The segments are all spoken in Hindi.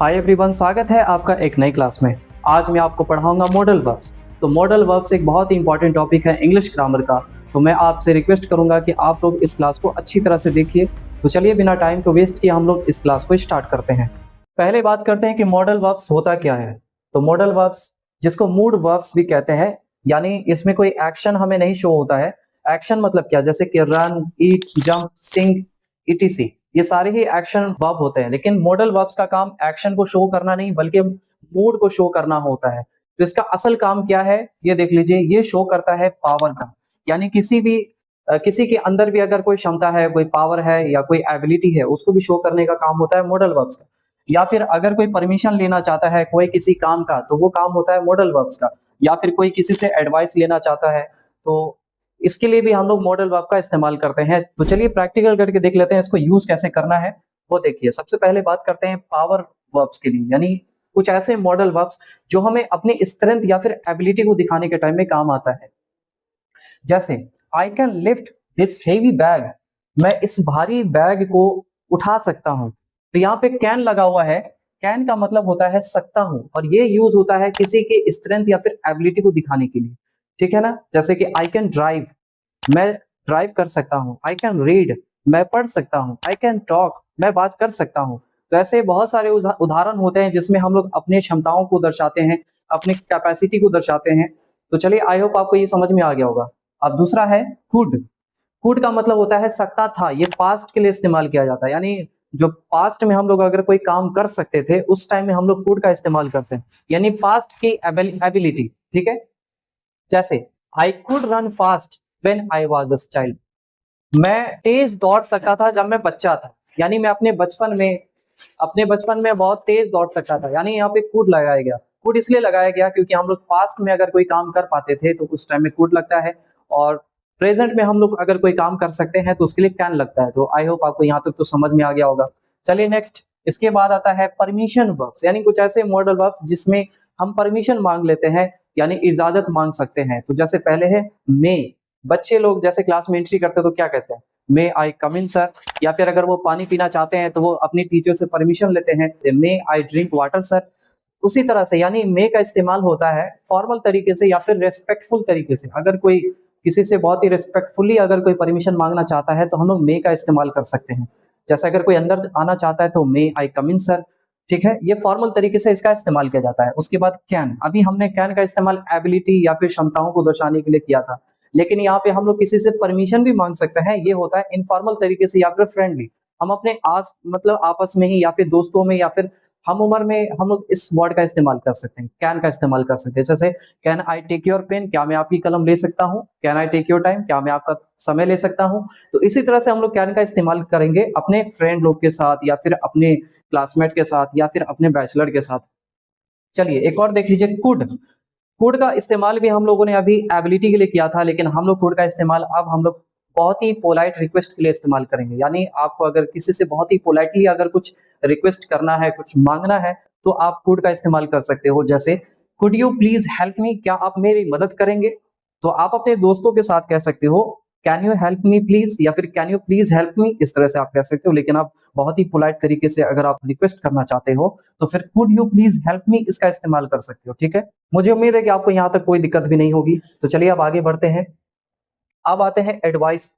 हाय एवरीवन, स्वागत है आपका एक नई क्लास में। आज मैं आपको पढ़ाऊंगा मॉडल वर्ब्स। तो मॉडल वर्ब्स एक बहुत ही इंपॉर्टेंट टॉपिक है इंग्लिश ग्रामर का। तो मैं आपसे रिक्वेस्ट करूंगा कि आप लोग इस क्लास को अच्छी तरह से देखिए। तो चलिए बिना टाइम को वेस्ट किए हम लोग इस क्लास को स्टार्ट करते हैं। पहले बात करते हैं कि मॉडल वर्ब्स होता क्या है। तो मॉडल वर्ब्स, जिसको मूड वर्ब्स भी कहते हैं, यानी इसमें कोई एक्शन हमें नहीं शो होता है। एक्शन मतलब क्या, जैसे कि रन, ईट, जंप, सिंग, ईटीसी, ये सारे ही एक्शन वर्ब होते हैं। लेकिन मॉडल वर्ब्स का काम एक्शन को शो करना नहीं बल्कि मूड को शो करना होता है। तो इसका असल काम क्या है ये देख लीजिए। ये शो करता है पावर का, यानी किसी के अंदर भी अगर कोई क्षमता है, कोई पावर है या कोई एबिलिटी है, उसको भी शो करने का काम होता है मॉडल वर्ब्स का। या फिर अगर कोई परमिशन लेना चाहता है कोई किसी काम का, तो वो काम होता है मॉडल वर्ब्स का। या फिर कोई किसी से एडवाइस लेना चाहता है, तो इसके लिए भी हम लोग मॉडल वर्ब का इस्तेमाल करते हैं। तो चलिए प्रैक्टिकल करके देख लेते हैं इसको यूज कैसे करना है। वो देखिए, सबसे पहले बात करते हैं पावर वर्ब्स के लिए, यानी कुछ ऐसे मॉडल वर्ब्स जो हमें अपनी स्ट्रेंथ या फिर एबिलिटी को दिखाने के टाइम में काम आता है। जैसे I can lift this heavy bag, मैं इस भारी बैग को उठा सकता हूं। तो यहाँ पे कैन लगा हुआ है। कैन का मतलब होता है सकता हूं, और ये यूज होता है किसी की स्ट्रेंथ या फिर एबिलिटी को दिखाने के लिए। ठीक है ना। जैसे कि आई कैन ड्राइव, मैं ड्राइव कर सकता हूँ। आई कैन रीड, मैं पढ़ सकता हूँ। आई कैन टॉक, मैं बात कर सकता हूँ। तो ऐसे बहुत सारे उदाहरण होते हैं जिसमें हम लोग अपने क्षमताओं को दर्शाते हैं, अपनी कैपेसिटी को दर्शाते हैं। तो चलिए, आई होप आपको ये समझ में आ गया होगा। अब दूसरा है कुड। कुड का मतलब होता है सकता था। ये पास्ट के लिए इस्तेमाल किया जाता है, यानी जो पास्ट में हम लोग अगर कोई काम कर सकते थे उस टाइम में हम लोग कुड का इस्तेमाल करते हैं, यानी पास्ट की एबिलिटी। ठीक है। जैसे I could run fast when I was a child, मैं तेज दौड़ सकता था जब मैं बच्चा था, यानी मैं अपने बचपन में बहुत तेज दौड़ सकता था। यानी यहाँ पे कुड लगाया गया। कुड इसलिए लगाया गया क्योंकि हम लोग पास्ट में अगर कोई काम कर पाते थे तो उस टाइम में कुड लगता है, और प्रेजेंट में हम लोग अगर कोई काम कर सकते हैं तो उसके लिए कैन लगता है। तो आई होप आपको यहाँ तक तो समझ में आ गया होगा। चलिए नेक्स्ट, इसके बाद आता है परमिशन वर्ब्स, यानी कुछ ऐसे मॉडल वर्ब्स जिसमें हम परमिशन मांग लेते हैं, यानी इजाजत मांग सकते हैं। तो जैसे पहले है मे। बच्चे लोग जैसे क्लास में एंट्री करते हैं तो क्या कहते हैं, मे आई कम इन सर। या फिर अगर वो पानी पीना चाहते हैं तो वो अपनी टीचर से परमिशन लेते हैं, मे आई ड्रिंक वाटर सर। उसी तरह से यानी मे का इस्तेमाल होता है फॉर्मल तरीके से या फिर रेस्पेक्टफुल तरीके से। अगर कोई किसी से बहुत ही रेस्पेक्टफुली अगर कोई परमिशन मांगना चाहता है तो हम लोग मे का इस्तेमाल कर सकते हैं। जैसे अगर कोई अंदर आना चाहता है तो मे आई कम इन सर। ठीक है, ये फॉर्मल तरीके से इसका इस्तेमाल किया जाता है। उसके बाद कैन, अभी हमने कैन का इस्तेमाल एबिलिटी या फिर क्षमताओं को दर्शाने के लिए किया था, लेकिन यहाँ पे हम लोग किसी से परमिशन भी मांग सकते हैं। ये होता है इनफॉर्मल तरीके से या फिर फ्रेंडली। हम अपने आपस में ही या फिर दोस्तों में या फिर हम उम्र में हम लोग इस वर्ड का इस्तेमाल कर सकते हैं, कैन का इस्तेमाल कर सकते हैं। जैसे can I take your pen, क्या मैं आपकी कलम ले सकता हूँ। Can I take your time, क्या मैं आपका समय ले सकता हूँ। तो इसी तरह से हम लोग कैन का इस्तेमाल करेंगे अपने फ्रेंड लोग के साथ या फिर अपने क्लासमेट के साथ या फिर अपने बैचलर के साथ। चलिए एक और देख लीजिए, कुड। कुड का इस्तेमाल भी हम लोगों ने अभी एबिलिटी के लिए किया था, लेकिन हम लोग कुड का इस्तेमाल अब हम लोग बहुत ही पोलाइट रिक्वेस्ट के लिए इस्तेमाल करेंगे। यानी आपको अगर किसी से बहुत ही पोलाइटली अगर कुछ रिक्वेस्ट करना है, कुछ मांगना है, तो आप कुड का इस्तेमाल कर सकते हो। जैसे could you please help me, क्या आप मेरी मदद करेंगे। तो आप अपने दोस्तों के साथ कह सकते हो can you help me please, या फिर can you please help me, इस तरह से आप कह सकते हो। लेकिन आप बहुत ही पोलाइट तरीके से अगर आप रिक्वेस्ट करना चाहते हो तो फिर could you please help me इसका इस्तेमाल कर सकते हो। ठीक है, मुझे उम्मीद है कि आपको यहाँ तक कोई दिक्कत भी नहीं होगी। तो चलिए अब आगे बढ़ते हैं। अब आते हैं एडवाइस,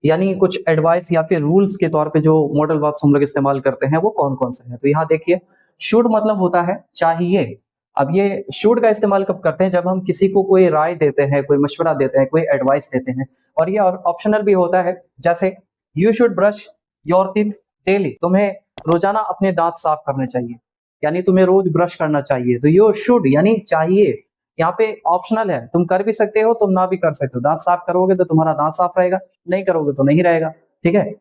यानी कुछ एडवाइस या फिर रूल्स के तौर पे जो मॉडल वर्ब्स हम लोग इस्तेमाल करते हैं वो कौन कौन से हैं। तो यहाँ देखिए, शुड मतलब होता है चाहिए। अब ये शुड का इस्तेमाल कब करते हैं, जब हम किसी को कोई राय देते हैं, कोई मशवरा देते हैं, कोई एडवाइस देते हैं। और ये ऑप्शनल भी होता है। जैसे you should brush your teeth daily, तुम्हें रोजाना अपने दांत साफ करने चाहिए, यानी तुम्हें रोज ब्रश करना चाहिए। तो यू शुड यानी चाहिए, यहाँ पे ऑप्शनल है। तुम कर भी सकते हो, तुम ना भी कर सकते हो। दांत साफ करोगे तो तुम्हारा दांत साफ रहेगा, नहीं करोगे तो नहीं रहेगा। ठीक है।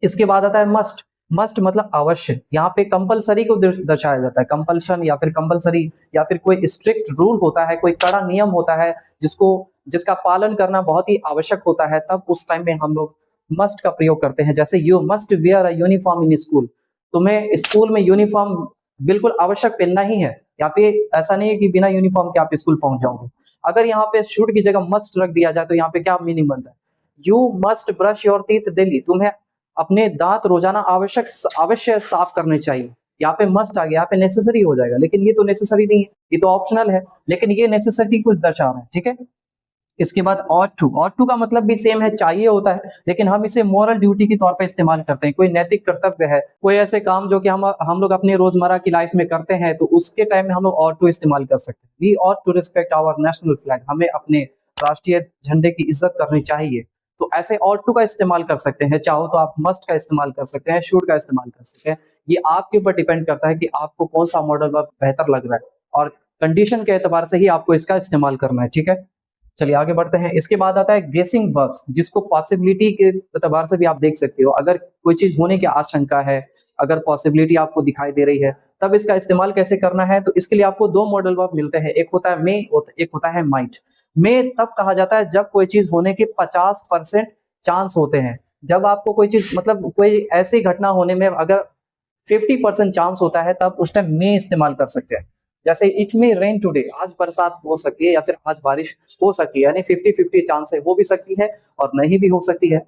इसके बाद आता है मस्ट। मस्ट मतलब अवश्य। यहाँ पे कंपलसरी को दर्शाया जाता है, कंपल्शन या फिर कंपलसरी, या फिर कोई स्ट्रिक्ट रूल होता है, कोई कड़ा नियम होता है जिसका पालन करना बहुत ही आवश्यक होता है, तब उस टाइम में हम लोग मस्ट का प्रयोग करते हैं। जैसे you must where a uniform in school, तुम्हें स्कूल में यूनिफॉर्म बिल्कुल आवश्यक पहनना ही है। यहाँ पे ऐसा नहीं है कि बिना यूनिफॉर्म के आप स्कूल पहुंच जाओगे। अगर यहाँ पे शुड की जगह मस्ट रख दिया जाए तो यहाँ पे क्या मीनिंग बनता है, you must brush your teeth daily, तुम्हें अपने दांत रोजाना अवश्य साफ करने चाहिए। यहाँ पे मस्ट आ गया, यहाँ पे नेसेसरी हो जाएगा, लेकिन ये तो नेसेसरी नहीं है, ये तो ऑप्शनल है, लेकिन ये नेसेसिटी को दर्शा रहा है, ठीक है। इसके बाद ought to का मतलब भी सेम है, चाहिए होता है, लेकिन हम इसे मोरल ड्यूटी के तौर पे इस्तेमाल करते हैं। कोई नैतिक कर्तव्य है, कोई ऐसे काम जो कि हम लोग अपनी रोजमर्रा की लाइफ में करते हैं, तो उसके टाइम में हम लोग ought to इस्तेमाल कर सकते हैं। We ought to respect our national flag, हमें अपने राष्ट्रीय झंडे की इज्जत करनी चाहिए। तो ऐसे ought to का इस्तेमाल कर सकते हैं, चाहो तो आप मस्ट का इस्तेमाल कर सकते हैं, शुड का इस्तेमाल कर सकते हैं। ये आपके ऊपर डिपेंड करता है कि आपको कौन सा मॉडल वर्ब बेहतर लग रहा है, और कंडीशन के एतबार से ही आपको इसका इस्तेमाल करना है, ठीक है। चलिए आगे बढ़ते हैं। इसके बाद आता है गेसिंग वर्ब्स, जिसको पॉसिबिलिटी के एतबार से भी आप देख सकते हो। अगर कोई चीज होने की आशंका है, अगर पॉसिबिलिटी आपको दिखाई दे रही है, तब इसका इस्तेमाल कैसे करना है, तो इसके लिए आपको दो मॉडल वर्ब मिलते हैं, एक होता है मे, एक होता है माइट। मे तब कहा जाता है जब कोई चीज होने के 50% चांस होते हैं। जब आपको कोई चीज, मतलब कोई ऐसी घटना होने में अगर 50% चांस होता है, तब उस टाइम मे इस्तेमाल कर सकते हैं। जैसे इट मे रेन टुडे, आज बरसात हो सकती है, या फिर आज बारिश हो सकती है, यानी 50-50 चांस है, हो भी सकती है और नहीं भी हो सकती है।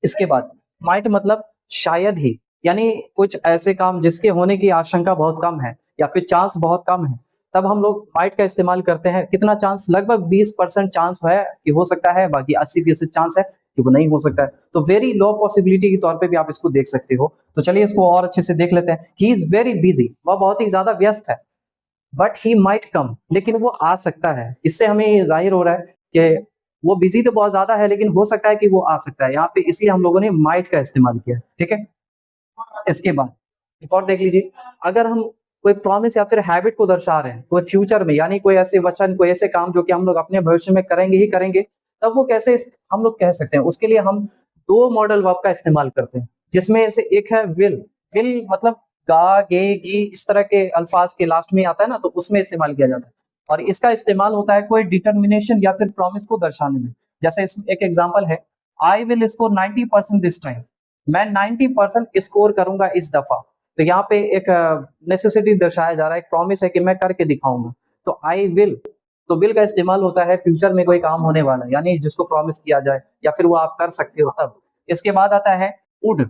इसके बाद माइट मतलब शायद ही, यानी कुछ ऐसे काम जिसके होने की आशंका बहुत कम है या फिर चांस बहुत कम है, तब हम लोग माइट का इस्तेमाल करते हैं। कितना चांस? लगभग 20% चांस है कि हो सकता है, बाकी 80% चांस है कि वो नहीं हो सकता है। तो वेरी लो पॉसिबिलिटी के तौर पे भी आप इसको देख सकते हो। तो चलिए इसको और अच्छे से देख लेते हैं। ही इज वेरी बिजी, वह बहुत ही ज्यादा व्यस्त है। बट ही माइट कम, लेकिन वो आ सकता है। इससे हमें ये जाहिर हो रहा है कि वो बिजी तो बहुत ज्यादा है, लेकिन हो सकता है कि वो आ सकता है। यहाँ पे इसलिए हम लोगों ने माइट का इस्तेमाल किया, ठीक है। इसके बाद एक और देख लीजिए, अगर हम कोई प्रॉमिस या फिर हैबिट को दर्शा रहे हैं कोई फ्यूचर में, यानी कोई ऐसे वचन, कोई ऐसे काम जो कि हम लोग अपने भविष्य में करेंगे ही करेंगे, तब वो कैसे हम लोग कह सकते हैं। उसके लिए हम दो मॉडल वर्ब का इस्तेमाल करते हैं, जिसमें से एक है विल। विल मतलब गा, गे, गी, इस तरह के अल्फाज के लास्ट में आता है ना, तो उसमें इस्तेमाल किया जाता है। और इसका इस्तेमाल होता है कोई डिटर्मिनेशन या फिर प्रॉमिस को दर्शाने में। जैसे इसमें एक एग्जांपल है, I will score 90% this time, मैं 90% स्कोर करूंगा इस दफा। तो यहाँ पे एक नेसेसिटी दर्शाया जा रहा है, एक प्रॉमिस है कि मैं करके दिखाऊंगा। तो आई विल, तो विल का इस्तेमाल होता है फ्यूचर में कोई काम होने वाला, यानी जिसको प्रॉमिस किया जाए या फिर वो आप कर सकते हो तब। इसके बाद आता है वुड।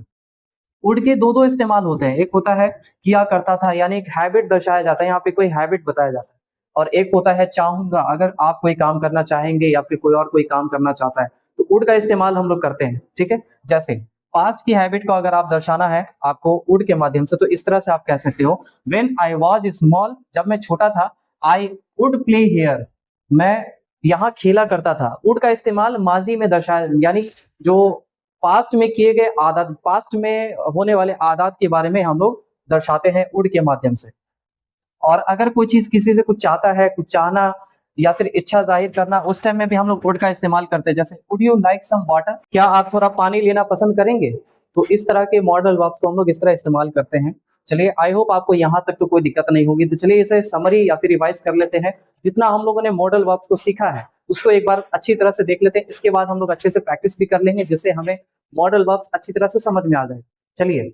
वुड के दो दो इस्तेमाल होते हैं, एक होता है किया करता था, यानी एक हैबिट दर्शाया जाता है, यहाँ पे कोई हैबिट बताया जाता है। और एक होता है चाहूंगा, अगर आप कोई काम करना चाहेंगे या फिर कोई और कोई काम करना चाहता है, तो वुड का इस्तेमाल हम लोग करते हैं, ठीक है। जैसे पास्ट की हैबिट को अगर आप दर्शाना है आपको वुड के माध्यम से, तो इस तरह से आप कह सकते हो, व्हेन आई वाज स्मॉल, जब मैं छोटा था, आई वुड प्ले हियर, मैं यहाँ खेला करता था। वुड का इस्तेमाल माजी में दर्शाया, यानी जो पास्ट में किए गए आदत, पास्ट में होने वाले आदत के बारे में हम लोग दर्शाते हैं वुड के माध्यम से। और अगर कोई चीज किसी से कुछ चाहता है, कुछ चाहना या फिर इच्छा जाहिर करना, उस टाइम में भी हम लोग वुड का इस्तेमाल करते हैं। जैसे would you like some water, क्या आप थोड़ा पानी लेना पसंद करेंगे। तो इस तरह के मॉडल वर्ब्स को हम लोग इस तरह इस्तेमाल करते हैं। चलिए आई होप आपको यहाँ तक तो कोई दिक्कत नहीं होगी। तो चलिए इसे समरी या फिर रिवाइज कर लेते हैं। जितना हम लोगों ने मॉडल वर्ब्स को सीखा है उसको एक बार अच्छी तरह से देख लेते हैं। इसके बाद हम लोग अच्छे से प्रैक्टिस भी कर लेंगे, जिससे हमें मॉडल वर्ब्स अच्छी तरह से समझ में आ जाए। चलिए,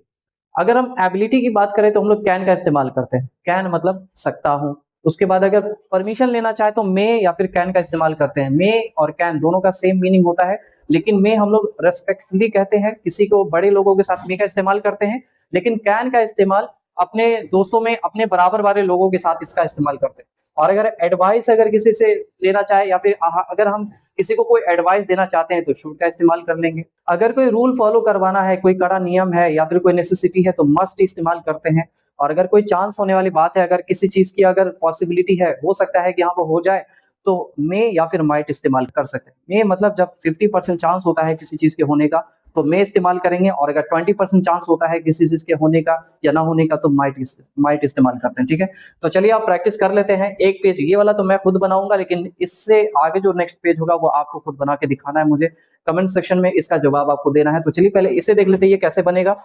अगर हम एबिलिटी की बात करें तो हम लोग कैन का इस्तेमाल करते हैं। कैन मतलब सकता हूं। उसके बाद अगर परमिशन लेना चाहे तो मे या फिर कैन का इस्तेमाल करते हैं। मे और कैन दोनों का सेम मीनिंग होता है, लेकिन मे हम लोग रेस्पेक्टफुली कहते हैं, किसी को बड़े लोगों के साथ मे का इस्तेमाल करते हैं, लेकिन कैन का इस्तेमाल अपने दोस्तों में, अपने बराबर वाले लोगों के साथ इसका इस्तेमाल करते हैं। और अगर एडवाइस अगर किसी से लेना चाहे या फिर अगर हम किसी को कोई एडवाइस देना चाहते हैं तो शुड का इस्तेमाल कर लेंगे। अगर कोई रूल फॉलो करवाना है, कोई कड़ा नियम है या फिर कोई नेसेसिटी है, तो मस्ट इस्तेमाल करते हैं। और अगर कोई चांस होने वाली बात है, अगर किसी चीज की अगर पॉसिबिलिटी है, हो सकता है कि हाँ वो हो जाए, तो मे या फिर माइट इस्तेमाल कर सकते हैं। मे मतलब जब 50% चांस होता है किसी चीज के होने का, तो मे इस्तेमाल करेंगे। और अगर 20% चांस होता है किसी चीज के होने का या ना होने का, तो माइट इस्तेमाल करते हैं, ठीक है। तो चलिए आप प्रैक्टिस कर लेते हैं। एक पेज ये वाला तो मैं खुद बनाऊंगा, लेकिन इससे आगे जो नेक्स्ट पेज होगा वो आपको खुद बना के दिखाना है मुझे। कमेंट सेक्शन में इसका जवाब आपको देना है। तो चलिए पहले इसे देख लेते हैं, ये कैसे बनेगा।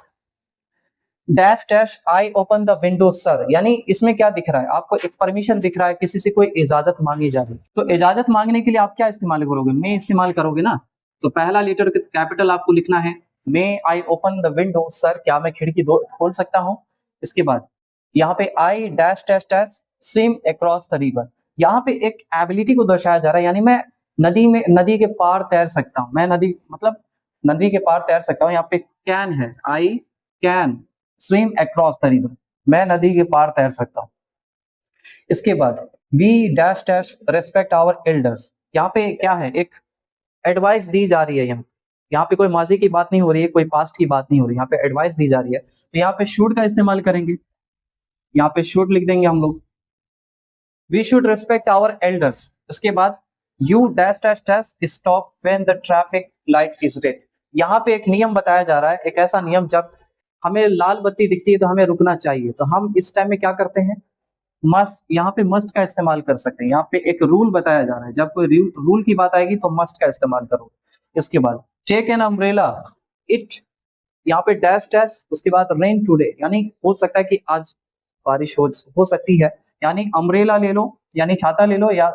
Dash dash I open the window sir, यानी इसमें क्या दिख रहा है आपको, एक परमिशन दिख रहा है, किसी से कोई इजाजत मांगी जा रही है। तो इजाजत मांगने के लिए आप क्या इस्तेमाल करोगे, मे इस्तेमाल करोगे ना। तो पहला लेटर कैपिटल आपको लिखना है, may I open the window sir, क्या मैं खिड़की खोल सकता हूँ। इसके बाद यहाँ पे I dash dash dash swim across the river, यहाँ पे एक एबिलिटी को दर्शाया जा रहा है, यानी मैं नदी के पार तैर सकता हूँ। मैं नदी के पार तैर सकता हूँ। यहाँ पे कैन है, I can swim across the river, मैं नदी के पार तैर सकता हूँ। इसके बाद we dash dash respect our elders, यहाँ पे क्या है, एक एडवाइस दी जा रही है। यहाँ पे कोई माजी की बात नहीं हो रही है, कोई पास्ट की बात नहीं हो रही है, यहाँ पे एडवाइस दी जा रही है। तो यहाँ पे शुड का इस्तेमाल करेंगे, यहाँ पे शुड लिख देंगे हम लोग, we should respect our elders. इसके बाद you dash dash dash stop when the traffic light is red, यहाँ पे एक नियम बताया जा रहा है, एक ऐसा नियम जब हमें लाल बत्ती दिखती है तो हमें रुकना चाहिए। तो हम इस टाइम में क्या करते हैं, मस्ट, यहाँ पे मस्ट का इस्तेमाल कर सकते हैं। यहाँ पे एक रूल बताया जा रहा है, जब कोई रूल की बात आएगी तो मस्ट का इस्तेमाल करो। इसके बाद टेक एन अम्ब्रेला इट, यहाँ पे डैश डैश, उसके बाद रेन टुडे, यानी हो सकता है कि आज बारिश हो सकती है, यानी अम्ब्रेला ले लो, यानी छाता ले लो, या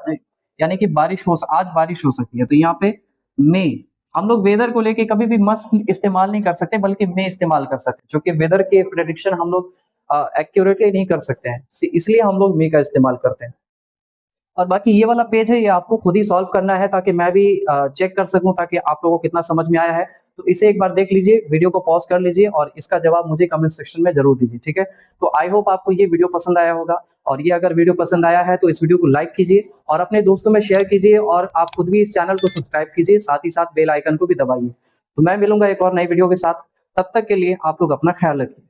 यानी कि आज बारिश हो सकती है। तो यहाँ पे मे, हम लोग वेदर को लेके कभी भी मस्ट इस्तेमाल नहीं कर सकते, बल्कि मे इस्तेमाल कर सकते हैं, क्योंकि वेदर के प्रेडिक्शन हम लोग एक्यूरेटली नहीं कर सकते हैं, इसलिए हम लोग मे का इस्तेमाल करते हैं। और बाकी ये वाला पेज है, ये आपको खुद ही सॉल्व करना है, ताकि मैं भी चेक कर सकूं, ताकि आप लोगों को कितना समझ में आया है। तो इसे एक बार देख लीजिए, वीडियो को पॉज कर लीजिए और इसका जवाब मुझे कमेंट सेक्शन में जरूर दीजिए, ठीक है। तो आई होप आपको ये वीडियो पसंद आया होगा, और ये अगर वीडियो पसंद आया है तो इस वीडियो को लाइक कीजिए और अपने दोस्तों में शेयर कीजिए, और आप खुद भी इस चैनल को सब्सक्राइब कीजिए, साथ ही साथ बेल आइकन को भी दबाइए। तो मैं मिलूंगा एक और नई वीडियो के साथ, तब तक के लिए आप लोग अपना ख्याल रखिए।